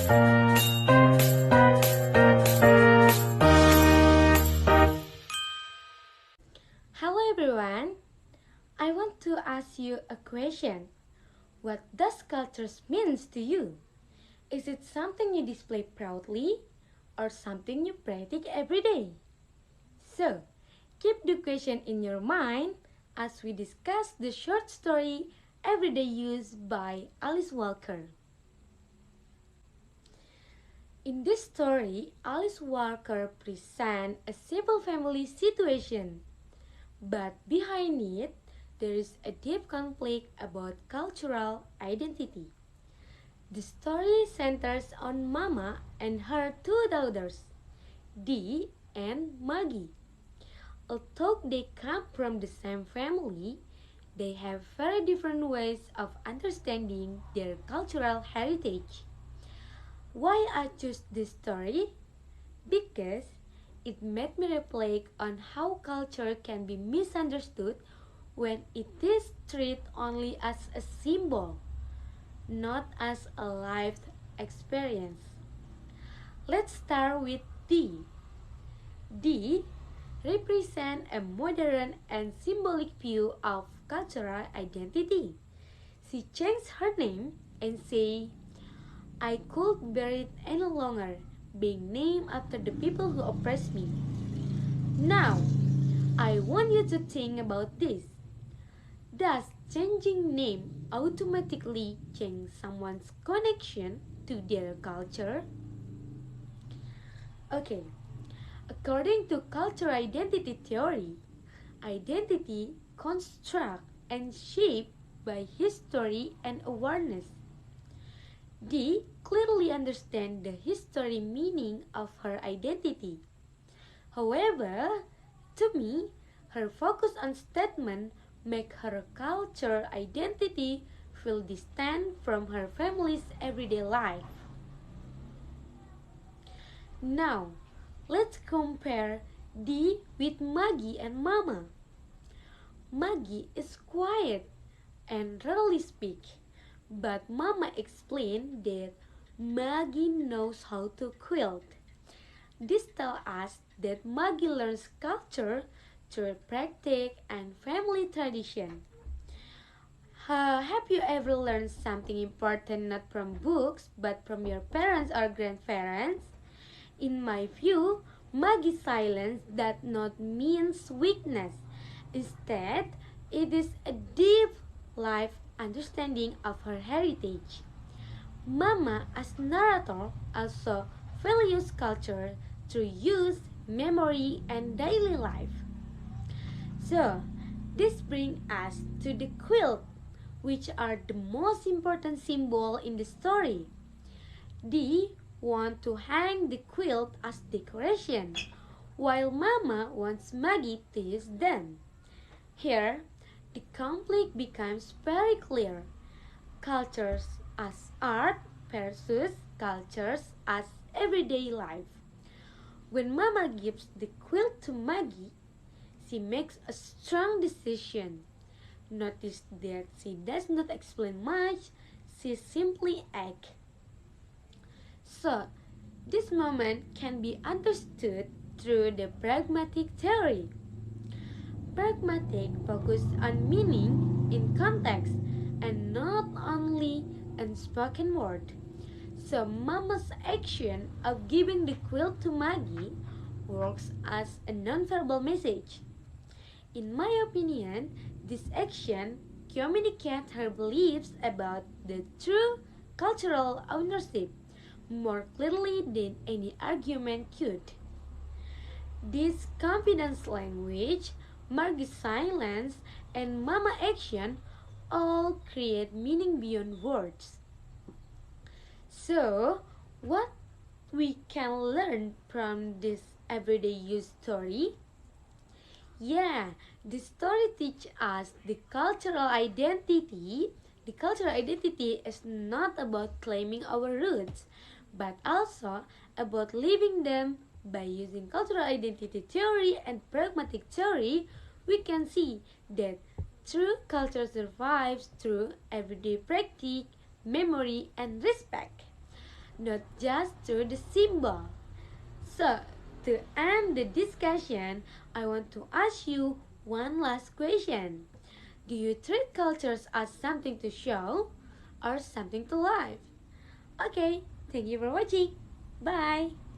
Hello everyone, I want to ask you a question. What does cultures means to you? Is it something you display proudly or something you practice every day? So, keep the question in your mind as we discuss the short story Everyday Use by Alice Walker. In this story, Alice Walker presents a simple family situation. But behind it, there is a deep conflict about cultural identity. The story centers on Mama and her two daughters, Dee and Maggie. Although they come from the same family, they have very different ways of understanding their cultural heritage. Why I choose this story? Because it made me reflect on how culture can be misunderstood when it is treated only as a symbol, not as a lived experience. Let's start with D. D represents a modern and symbolic view of cultural identity. She changed her name and said, I could bear it any longer, being named after the people who oppressed me. Now, I want you to think about this. Does changing name automatically change someone's connection to their culture? Okay, according to cultural identity theory, identity construct and shaped by history and awareness. Dee clearly understands the history meaning of her identity. However, to me, her focus on statement make her culture identity feel distant from her family's everyday life. Now, let's compare Dee with Maggie and Mama. Maggie is quiet and rarely speaks, but Mama explained that Maggie knows how to quilt. This tells us that Maggie learns culture through practice and family tradition. Have you ever learned something important not from books but from your parents or grandparents? In my view, Maggie's silence does not mean weakness. Instead, it is a deep life understanding of her heritage. Mama, as narrator, also values culture through use, memory, and daily life. So, this brings us to the quilt, which are the most important symbol in the story. Dee wants to hang the quilt as decoration, while Mama wants Maggie to use them. Here, the conflict becomes very clear. Cultures as art versus cultures as everyday life. When Mama gives the quilt to Maggie, she makes a strong decision. Notice that she does not explain much, she simply acts. So, this moment can be understood through the pragmatic theory. Pragmatic focus on meaning in context and not only unspoken word. So Mama's action of giving the quilt to Maggie works as a nonverbal message. In my opinion, this action communicates her beliefs about the true cultural ownership more clearly than any argument could. This confidence language, Maggie's silence, and Mama action all create meaning beyond words. So, what we can learn from this everyday use story? Yeah, the story teaches us the cultural identity. The cultural identity is not about claiming our roots, but also about living them. By using cultural identity theory and pragmatic theory, we can see that true culture survives through everyday practice, memory, and respect. not just through the symbol. So, to end the discussion, I want to ask you one last question. Do you treat cultures as something to show or something to live? Okay, thank you for watching. Bye.